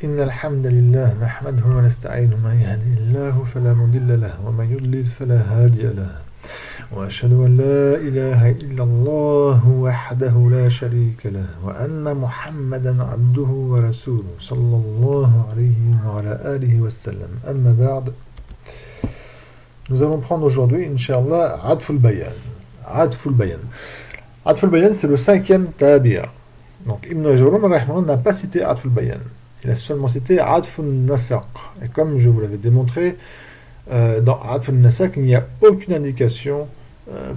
إن الحمد لله نحمده ونستعينه من يهده الله فلا مضل له ومن يضلل فلا هادي له وأشهد أن لا إله إلا الله وحده لا شريك له وأن محمدا عبده ورسوله صلى الله عليه وعلى آله وسلم أما بعد. Nous allons prendre aujourd'hui, Inch'Allah, Adful Bayan. Adful Bayan. Adful Bayan, c'est le 5e Tabir. Donc Ibn Jarum n'a pas cité Adful Bayan. Il a seulement cité Adful Nasaq. Et comme je vous l'avais démontré, dans Adful Nasaq, il n'y a aucune indication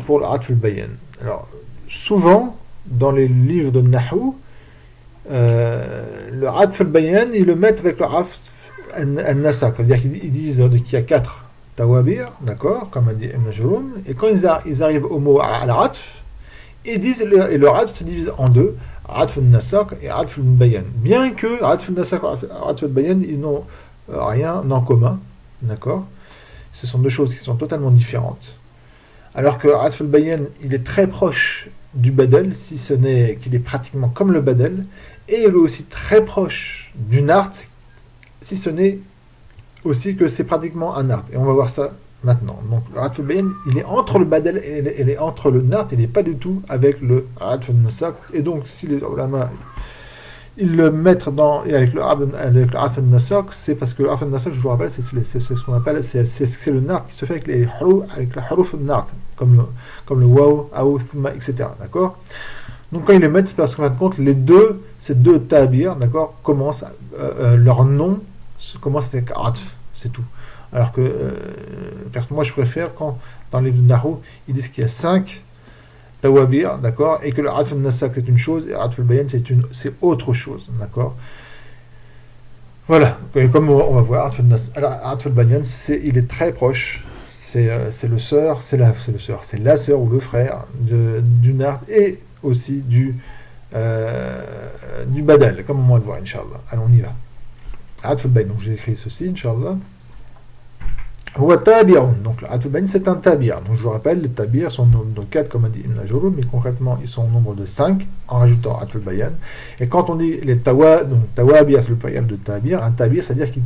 pour l'Adful Bayan. Alors, souvent, dans les livres de Nahou, le Adful Bayan, ils le mettent avec le Adful Nasaq. C'est-à-dire qu'ils disent qu'il y a 4 Tawabir, d'accord, comme a dit Ibn Jarum, et quand ils arrivent au mot Al-Adf, ils disent, et le Adf se divise en deux, Adf al-Nasaq et Adf al-Bayan. Bien que Adf al-Nasaq et Adf al-Bayan, ils n'ont rien en commun, d'accord. Ce sont deux choses qui sont totalement différentes. Alors que Adf al-Bayan, il est très proche du Badal, si ce n'est qu'il est pratiquement comme le Badal, et il est aussi très proche du Nart, si ce n'est aussi que c'est pratiquement un Nart. Et on va voir ça maintenant. Donc le Adf al-Bayan, il est entre le Badal et il est entre le Nart, il n'est pas du tout avec le Adf al-Nasaq. Et donc si les ulama ils le mettent avec le Adf al-Nasaq, c'est parce que le Adf al-Nasaq, je vous rappelle, c'est ce qu'on appelle, c'est le Nart qui se fait avec le huruf al-Nart, comme le waw, aou, thumma, etc. D'accord. Donc quand ils les mettent, c'est parce qu'en fin de compte, ces deux tabir, d'accord, commencent, leur nom commence avec Adf, c'est tout. Alors que, moi je préfère quand, dans les livres de Nahou, ils disent qu'il y a 5 Tawabir, d'accord, et que le Adf al-Nasaq c'est une chose, et Adf al-Bayan c'est autre chose, d'accord. Voilà, et comme on va voir, Adf al-Bayan, il est très proche, c'est la sœur ou le frère du Nart, et aussi du Badal, comme on va le voir, Inch'Allah. Allons, on y va. Adf al-Bayan, donc j'ai écrit ceci, Inch'Allah. Donc le Adf al-Bayan c'est un tabir. Donc je vous rappelle, les tabirs sont au nombre de 4 comme a dit Ibn Jarum, mais concrètement ils sont au nombre de 5 en rajoutant Adf al-Bayan. Et quand on dit les tawabir, c'est le pluriel de tabir. Un tabir, c'est-à-dire qu'il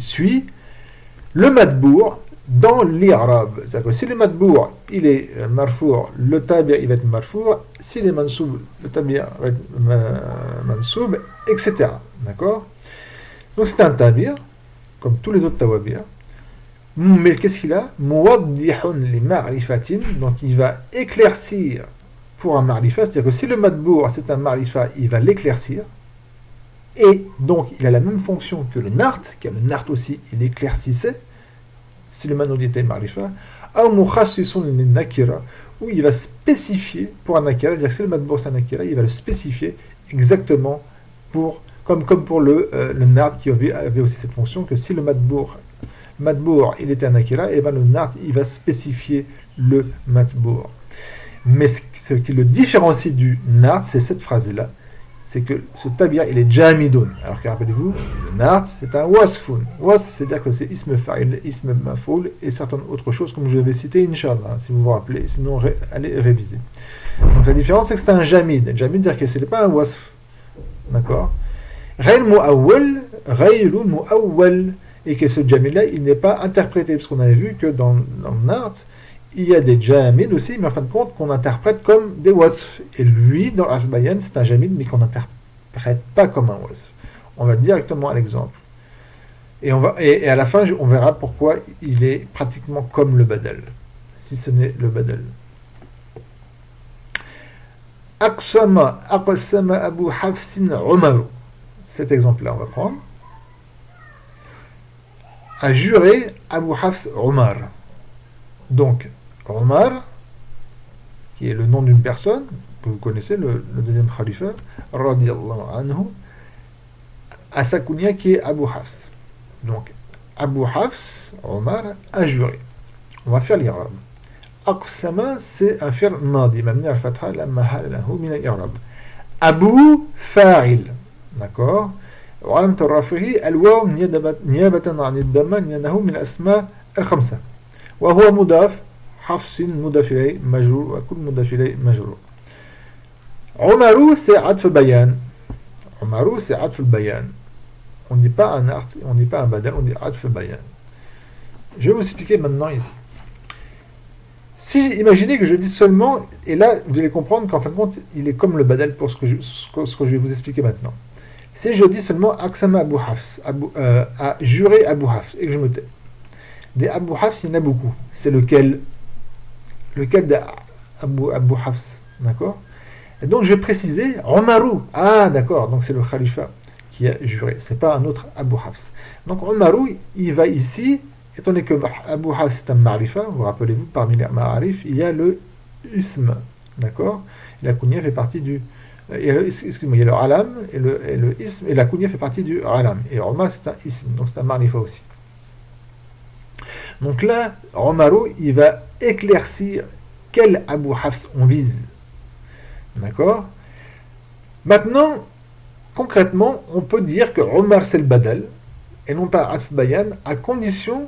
suit le madbour dans l'irab. C'est-à-dire que si le madbour il est marfour, le tabir il va être marfour. S'il est mansoub, le tabir va être mansoub, etc. D'accord. Donc c'est un tabir, comme tous les autres tawabir. Mais qu'est-ce qu'il a? Muwaddihun li ma'rifatin, donc il va éclaircir pour un ma'rifa, c'est-à-dire que si le madbour c'est un ma'rifa, il va l'éclaircir, et donc il a la même fonction que le nart, car le nart aussi il éclaircissait, si le madbour était ma'rifa, ou mukhassisun li nakira, où il va spécifier pour un nakira, c'est-à-dire que si le madbour c'est un nakira, il va le spécifier exactement comme pour le nart qui avait aussi cette fonction, que si le madbour il était un nakira, et bien le nart il va spécifier le matbour. Mais ce qui le différencie du nart, c'est cette phrase-là, c'est que ce tabir il est jamidun. Alors que rappelez-vous, le nart c'est un wasfun. Wasf, c'est-à-dire que c'est ism fa'il, ism mafoul et certaines autres choses comme je l'avais cité, Inch'Allah, si vous vous rappelez, sinon allez réviser. Donc la différence c'est que c'est un jamid. Jamid, c'est-à-dire que ce n'est pas un wasf. D'accord. Ghayr mu'awwal, ghayru mu'awwal. Et que ce jamid-là, il n'est pas interprété, parce qu'on avait vu que dans le nart, il y a des jamid aussi, mais en fin de compte, qu'on interprète comme des wasf. Et lui, dans l'Adf al-Bayan, c'est un jamid, mais qu'on n'interprète pas comme un wasf. On va directement à l'exemple. Et à la fin, on verra pourquoi il est pratiquement comme le badal, si ce n'est le badal. Aqsama Abu Hafsin Umar. Cet exemple-là, on va prendre. A juré Abu Hafs Omar. Donc, Omar, qui est le nom d'une personne, que vous connaissez, le deuxième khalifa, radiyallahu anhu, à sa kunya qui est Abu Hafs. Donc, Abu Hafs Omar a juré. On va faire l'irab. Aqsama, c'est un fi'l madi, mabni al-fatha, la mahal lahu min al-i'rab. Abu fa'il. D'accord. وعلامة رفعه الواو نيابة عن الضمة لأنه من الأسماء الخمسة وهو مضاف حفص مضاف إليه مجرور وكل مضاف إليه مجرور. عمر c'est عطف بيان. عمر c'est عطف البيان. on ne dit pas un art, on ne dit pas un badal, on dit atf bayan. Je vais vous expliquer maintenant ici. Si, imaginez que je dis seulement, et là, vous allez comprendre qu'en fin de compte, il est comme le badal pour ce que je vais vous expliquer maintenant. Si je dis seulement Aksama Abu Hafs, à jurer Abu Hafs, et que je me tais. Des Abu Hafs, il y en a beaucoup. C'est lequel de Abu Hafs, d'accord? Et donc je vais préciser Omarou. Ah, d'accord, donc c'est le khalifa qui a juré, c'est pas un autre Abu Hafs. Donc Omarou, il va ici, étant donné que Abu Hafs est un marifa, vous rappelez-vous, parmi les ma'arif, il y a le ism, d'accord? La kunya fait partie du. Excusez-moi, il y a le alam et le ism, et la kunya fait partie du alam. Et Omar, c'est un ism, donc c'est un marifa aussi. Donc là, Omarou, il va éclaircir quel Abu Hafs on vise. D'accord? Maintenant, concrètement, on peut dire que Omar c'est le badal, et non pas Atf Bayan, à condition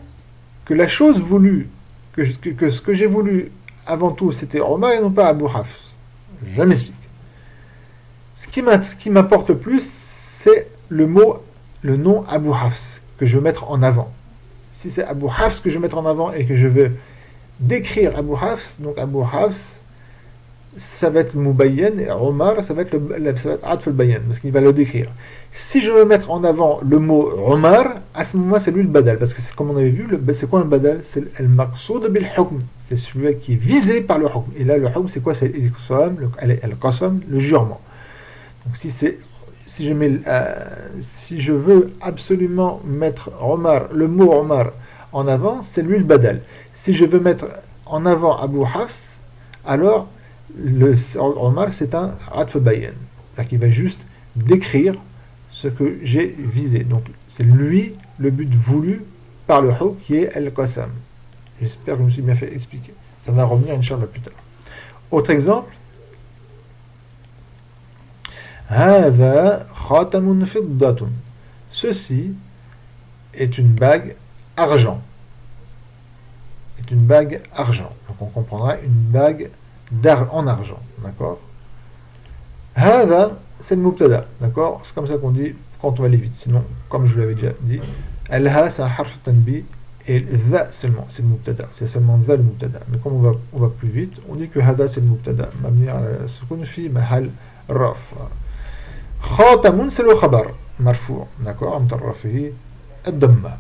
que la chose voulue, que ce que j'ai voulu avant tout, c'était Omar et non pas Abu Hafs. Je m'explique. Ce qui m'apporte le plus, c'est le nom Abu Hafs, que je veux mettre en avant. Si c'est Abu Hafs que je veux mettre en avant et que je veux décrire Abu Hafs, donc Abu Hafs, ça va être le Mubayyan, et Omar, ça va être Atf al-Bayan, parce qu'il va le décrire. Si je veux mettre en avant le mot Omar, à ce moment-là, c'est lui le badal, parce que c'est comme on avait vu, c'est quoi le badal? C'est le maqsoud bil hukm, c'est celui qui est visé par le hukm. Et là, le hukm, c'est quoi? C'est al-qasam, le jurement. Donc si je veux absolument mettre le mot Omar en avant, c'est lui le badal. Si je veux mettre en avant Abu Hafs, alors Omar c'est un Atf Bayan. C'est-à-dire qu'il va juste décrire ce que j'ai visé. Donc c'est lui le but voulu par le hukm qui est Al-Qasam. J'espère que je me suis bien fait expliquer. Ça va revenir Inch'Allah plus tard. Autre exemple. هذا خاتم فضة. Ceci est une bague argent. Est une bague argent. Donc on comprendra une bague en argent. D'accord? هذا c'est le mubtada. D'accord? C'est comme ça qu'on dit quand on va aller vite. Sinon, comme je vous l'avais déjà dit, al-ha c'est un harf tanbi et dha seulement, c'est le mubtada. C'est seulement dha le mubtada. Mais comme on va plus vite, on dit que hada c'est le mubtada. Mabni ala sukun fi mahal raf. خاتم c'est le khabar marfou, d'accord, مترفه الضمة.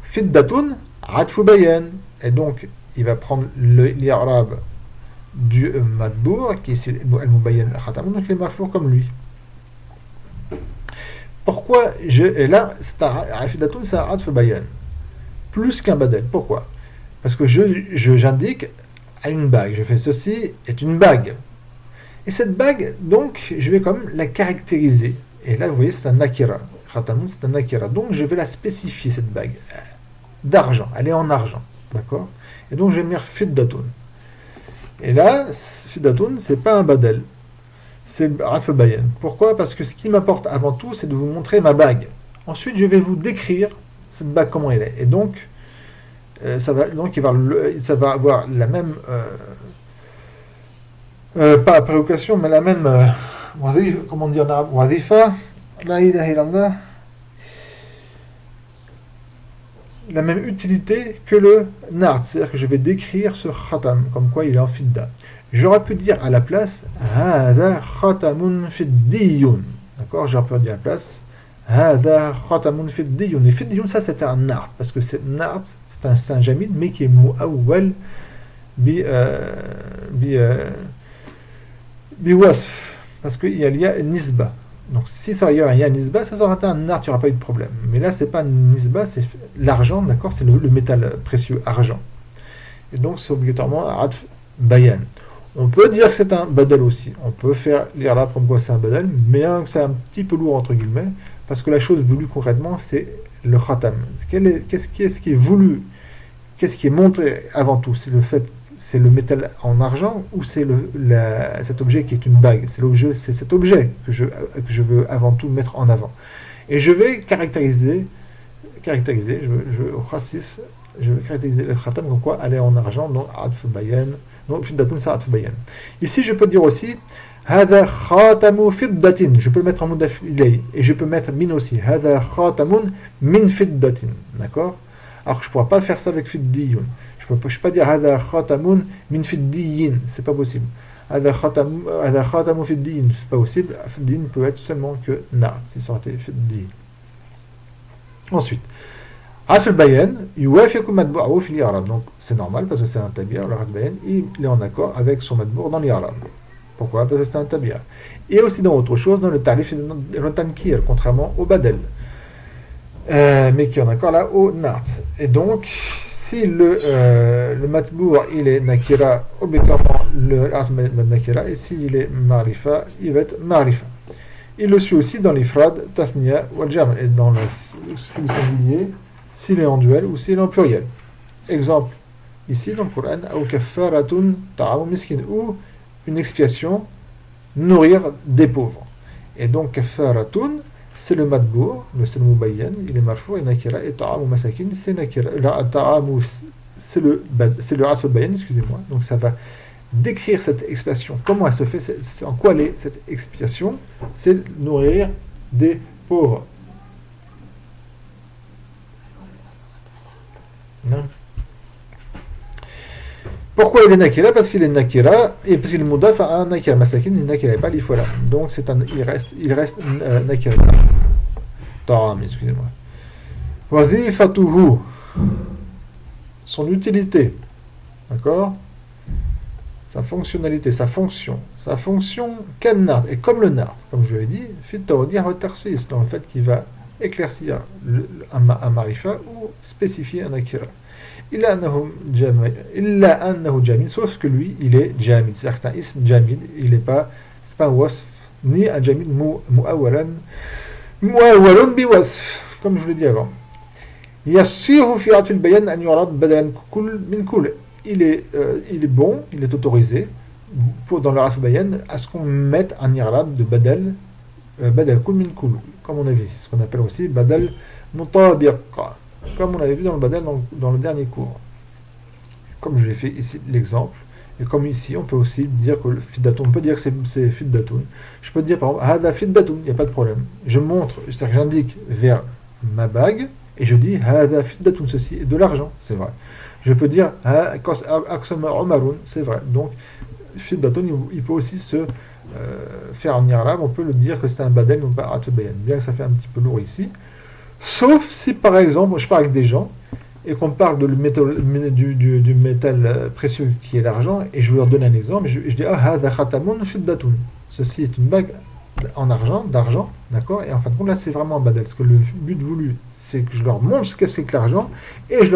فضة عطف بيان, et donc il va prendre l'irab du madbour qui est le mubayyan khatamun, donc il est marfou comme lui. Pourquoi et là فضة c'est un عطف بيان plus qu'un badal? Pourquoi? Parce que j'indique à une bague, je fais ceci est une bague. Et cette bague, donc, je vais quand même la caractériser. Et là, vous voyez, c'est un nakira. Khatamun, c'est un nakira. Donc, je vais la spécifier, cette bague. D'argent. Elle est en argent. D'accord? Et donc, je vais mettre fiddatun. Et là, fiddatun, c'est pas un badal. C'est Atf Bayan. Pourquoi? Parce que ce qui m'apporte avant tout, c'est de vous montrer ma bague. Ensuite, je vais vous décrire cette bague, comment elle est. Et donc, ça va avoir la même... pas préoccupation, mais la même comment on dit en arabe, wazifa, la ilaha illallah, la même utilité que le nard, c'est-à-dire que je vais décrire ce khatam, comme quoi il est en fidda. J'aurais pu dire à la place hada khatamun fiddiyun, d'accord, j'aurais pu dire à la place hada khatamun fiddiyun. Et fiddiyun, ça c'était un nard, parce que c'est nard, c'est un jamid, mais qui est mu'awwal biwasf, parce qu'il y a nisba. Donc si ça y a un nisba, ça aurait été un nard, il n'y aura pas eu de problème. Mais là, c'est pas une nisba, c'est l'argent, d'accord, c'est le métal précieux, argent. Et donc c'est obligatoirement atf bayan. On peut dire que c'est un badal aussi. On peut faire l'irab comme quoi c'est un badal, mais c'est un petit peu lourd entre guillemets, parce que la chose voulue concrètement, c'est le khatam. Qu'est-ce qui est voulu, qu'est-ce qui est montré avant tout? C'est le métal en argent ou c'est cet objet qui est une bague? C'est cet objet que je veux avant tout mettre en avant. Et je vais caractériser, je vais caractériser le khatam comme quoi elle est en argent, donc atf bayan, donc fiddatun sa atf bayan. Ici je peux dire aussi هذا خاتم فضة. Je peux le mettre en mudaf ilay. Et je peux mettre min aussi. هذا خاتم min فضة. D'accord? Alors que je ne pourrais pas faire ça avec fiddiyun. Je ne peux pas dire هذا خاتم min fiddiyin. C'est pas possible. هذا خاتم فديين. C'est pas possible. Fiddiyin peut être seulement que na'at. Si ça aurait été fiddiyin. Ensuite. عطف البيان يوافق متبوعه في الإعراب. Donc c'est normal parce que c'est un tabia. Le عطف البيان il est en accord avec son matbou' dans l'I'rab. Pourquoi? Parce que c'est un tabia. Et aussi dans autre chose, dans le tarif et le tankir, contrairement au badel. Mais qui est en accord là au nart. Et donc, si le matbou' il est nakira, obligatoirement le arf nakira, et s'il est marifa, il va être marifa. Il le suit aussi dans l'ifrad, tathniya ou al-jam', et dans le singulier, s'il est en duel ou s'il est en pluriel. Exemple, ici dans le Coran, ou kaffaratun ta'amu miskin, ou une expiation, nourrir des pauvres. Et donc, kaffaratun, c'est le matbou', c'est le mubayyan, il est marfou, et nakira, et ta'amu masakin, c'est nakira. Ta'amu, c'est le asf al-bayan, excusez-moi. Donc, ça va décrire cette expiation. Comment elle se fait, en quoi elle est cette expiation? C'est nourrir des pauvres. Non. Pourquoi il est nakira? Parce qu'il est nakira et parce qu'il est mudaf à un nakira. Masakin, il est nakira et pas l'ifala. Donc il reste nakira. Ta'am, excusez-moi. Wazifatuhu, son utilité. D'accord? Sa fonctionnalité, sa fonction. Sa fonction, qu'un nard. Et comme le nard, comme je l'ai dit, fit tawdir wa tarsis, dans le fait qu'il va éclaircir un marifa ou spécifier un akira. Illa annahu jamid, sauf que lui, il est jamid. C'est-à-dire que c'est un ism jamid, il n'est pas, c'est pas un wasf, ni un jamid mu'awwalan bi wasf, comme je l'ai dit avant. Yassiru fi atfil bayan an yurad badalan kull min kull. Il est bon, il est autorisé, dans le atfil bayan, à ce qu'on mette un irlab de badal, badal kull min kull, comme on a vu, ce qu'on appelle aussi badal mutabiq, comme on avait vu dans le badal dans le dernier cours. Comme je l'ai fait ici l'exemple, et comme ici on peut aussi dire que le fiddatun, on peut dire que c'est fiddatun. Je peux dire par exemple hada fiddatun, il n'y a pas de problème. Je montre, c'est-à-dire que j'indique vers ma bague et je dis hada fiddatun, ceci est de l'argent, c'est vrai. Je peux dire aksama umarun, c'est vrai. Donc fiddatun, il peut aussi se faire en irlab, on peut le dire que c'est un badal ou pas atfil bayan, bien que ça fait un petit peu lourd ici. Sauf si par exemple je parle avec des gens et qu'on parle du métal précieux qui est l'argent et je leur donne un exemple et je dis hadha khatamun fiddatun, ceci est une bague en argent, d'argent, d'accord, et en fin de compte là c'est vraiment un badal, parce que le but voulu c'est que je leur montre ce que c'est que l'argent et je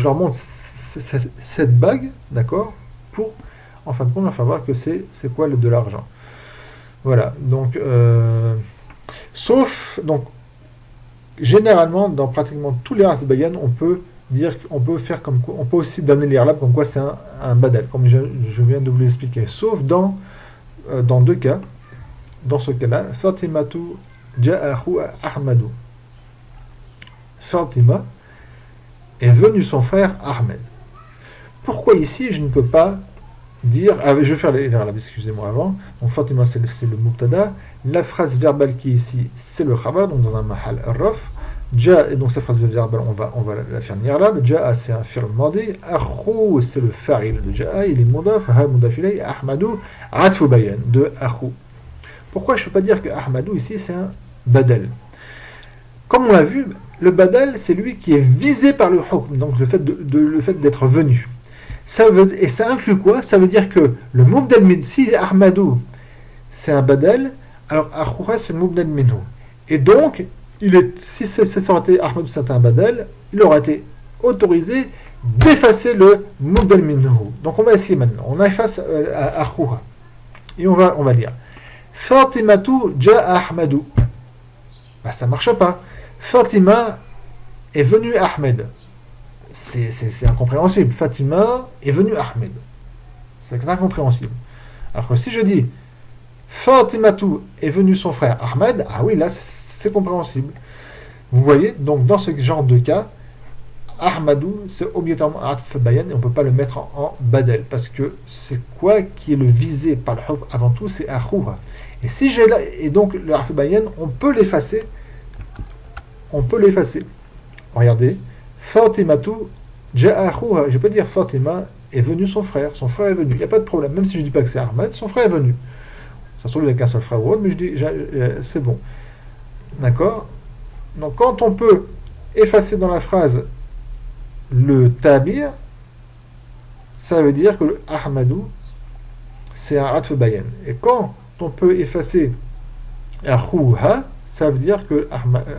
leur montre cette bague, d'accord, pour en fin de compte leur faire voir que c'est quoi de l'argent. Voilà, donc sauf, donc, généralement, dans pratiquement tous les arts bayan, on peut dire, on peut faire comme quoi, on peut aussi donner l'irlab comme quoi c'est un badal, comme je viens de vous l'expliquer. Sauf dans deux cas. Dans ce cas-là, Fatimatu ja'ahu Ahmadu. Fatima est venu son frère Ahmed. Pourquoi ici je ne peux pas dire, je vais faire l'irlab, excusez-moi avant. Donc Fatima c'est le mubtada. La phrase verbale qui est ici, c'est le khabar, donc dans un mahal raf. Ja, et donc cette phrase verbale, on va la faire ni'rab. Ja, c'est un fi'l madi. Akhou, c'est le fa'il de ja, il est mudaf, ha mudaf ilay, ahmadou, atfu bayan, de akhou. Pourquoi je ne peux pas dire que ahmadou ici, c'est un badal? Comme on l'a vu, le badal, c'est lui qui est visé par le hukm, donc le fait d'être venu. Et ça inclut quoi? Ça veut dire que le mubdal min, si ahmadou, c'est un badal, alors akhouha c'est le mubdal minhu. Et donc, si ça aurait été Ahmed, c'est un badal, il aurait été autorisé d'effacer le mubdal minhu. Donc on va essayer maintenant. On efface akhouha. Et on va lire. Fatimatu ja'a Ahmadou. Bah, ça ne marche pas. Fatima est venue Ahmed. C'est incompréhensible. Fatima est venue Ahmed. C'est incompréhensible. Alors que si je dis Fatimatu est venu son frère Ahmed, ah oui, là c'est compréhensible. Vous voyez, donc dans ce genre de cas, Ahmadou, c'est obligatoirement un atf bayan et on ne peut pas le mettre en badel parce que c'est quoi qui est le visé par le hukm avant tout, c'est akhouha. Et si j'ai là, et donc le atf bayan, on peut l'effacer. On peut l'effacer. Regardez, Fatimatu ja'a akhouha. Je peux dire Fatima est venu son frère est venu. Il n'y a pas de problème, même si je ne dis pas que c'est Ahmed, son frère est venu. Ça se trouve, il n'a qu'un seul frère ou autre, mais je dis, c'est bon. D'accord. Donc quand on peut effacer dans la phrase le tabir, ça veut dire que le Ahmadou, c'est un atf bayan. Et quand on peut effacer akhouha, ça veut dire que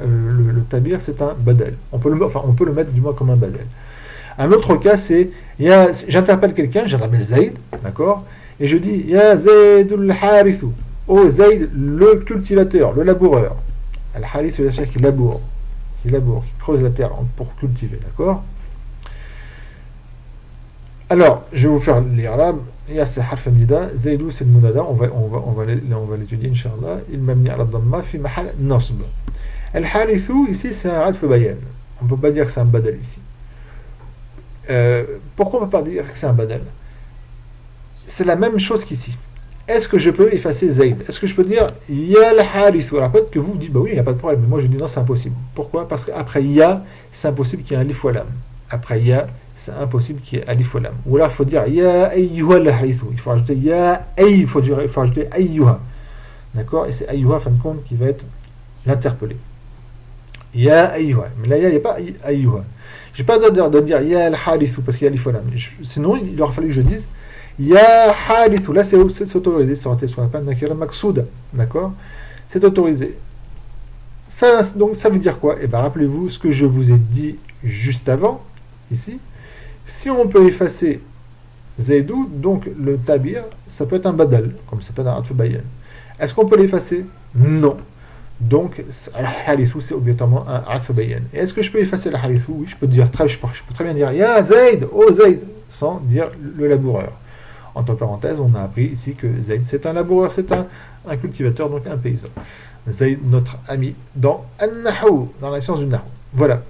le tabir, c'est un badal. On peut le mettre du moins comme un badal. Un autre cas, c'est, j'interpelle quelqu'un, j'interpelle Zayd, d'accord, et je dis, Ya Zaydul Harithu, oh Zayd, le cultivateur, le laboureur. Al-Harith, c'est celui qui laboure, qui creuse la terre pour cultiver, d'accord. Alors, je vais vous faire l'irab. Il y a ce harf nida, Zaydou c'est le munada, on va l'étudier, Inch'Allah. Il m'a mis à la dhamma, fi mahal nasb. Al-Harithu, ici, c'est un atf bayan. On ne peut pas dire que c'est un badal ici. Pourquoi on ne peut pas dire que c'est un badal? C'est la même chose qu'ici. Est-ce que je peux effacer Zayd? Est-ce que je peux dire Ya al-Harithu? Alors peut-être que vous dites, bah oui, il n'y a pas de problème, mais moi je dis non, c'est impossible. Pourquoi? Parce qu'après Ya, c'est impossible qu'il y ait un alif ou lam. Après Ya, c'est impossible qu'il y ait alif ou lam. Ou alors il faut dire Ya ayyuha al-Harithu. Il faut rajouter Ya ay, il faut rajouter ayyuha. D'accord? Et c'est ayyuha, fin de compte, qui va être l'interpellé. Ya ayyuha. Mais là, il n'y a pas ayyuha. Je n'ai pas de dire Ya al-Harithu parce qu'il y a alif ou lam. Sinon, il aurait fallu que je dise Ya Harithu, là c'est autorisé, ça aurait été ce qu'on appelle Nakira Maksouda, d'accord? C'est autorisé. Ça, donc ça veut dire quoi? Eh bien rappelez-vous ce que je vous ai dit juste avant, ici. Si on peut effacer Zaydou, donc le tabir, ça peut être un badal, comme ça peut être un atf bayan. Est-ce qu'on peut l'effacer? Non. Donc, al-Harithu, c'est obligatoirement un atf bayan. Et est-ce que je peux effacer al-Harithu? Oui, je peux très bien dire Ya Zayd, oh Zayd, sans dire le laboureur. Entre parenthèses, on a appris ici que Zayd, c'est un laboureur, c'est un cultivateur, donc un paysan. Zayd, notre ami, dans An-Nahou, dans la science du Nahou. Voilà.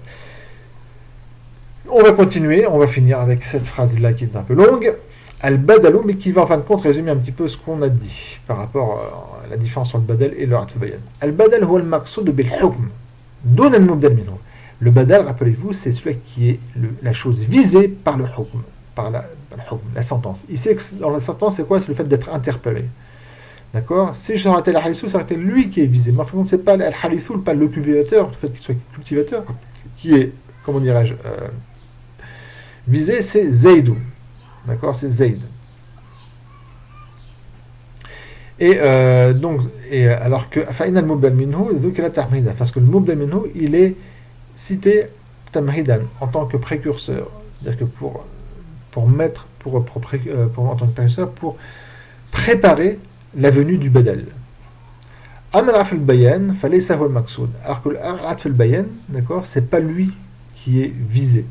On va continuer, on va finir avec cette phrase-là qui est un peu longue. Al-Badalou, mais qui va en fin de compte résumer un petit peu ce qu'on a dit par rapport à la différence entre le Badal et le Atf Bayan. Al-Badal, huwa al-maqsoud bil-hukm. Dun al-mubdal minhu. Le Badal, rappelez-vous, c'est celui qui est la chose visée par le hukm, par la sentence. Ici, dans la sentence, c'est quoi? C'est le fait d'être interpellé. D'accord? Si je ratais al-Harithou, ça aurait été lui qui est visé. Mais en fin de compte, c'est pas al-Harithou, pas le cultivateur, le fait qu'il soit cultivateur, qui est, comment dirais-je, visé, c'est Zaydou. D'accord? C'est Zayd. Et donc, alors que Fa'in al-Mubdal minhu, dhukra tahmida, parce que le Mubdal minhu, il est cité tamhidan en tant que précurseur. C'est-à-dire que pour en tant que précurseur, pour préparer la venue du badal. Am al-Atf al-Bayan, falaysa huwa al-maqsoud. Alors que l'Atf al-Bayan, d'accord, c'est pas lui qui est visé,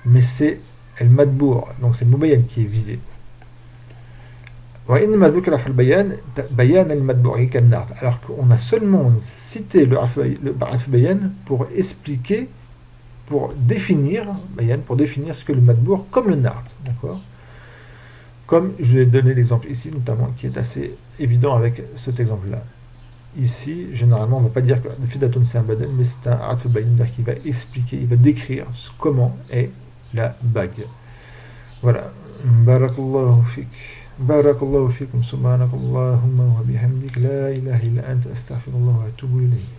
mais c'est al-Madbour, donc c'est le Mubayyan qui est visé. وإنما ذكر في البيان بيان المتبوع كالنعت, alors qu'on a seulement cité le Atf Bayan pour expliquer, pour définir ce que le matbour comme le nart, d'accord, comme je vais donner l'exemple ici notamment qui est assez évident avec cet exemple là. Ici généralement on ne va pas dire que le fidatun c'est un badal, mais c'est un Atf Bayan qui va expliquer, il va décrire comment est la bague. Voilà. Barakallahu fik. بارك الله فيكم سبحانك اللهم وبحمدك لا إله إلا أنت أستغفر الله وأتوب إليه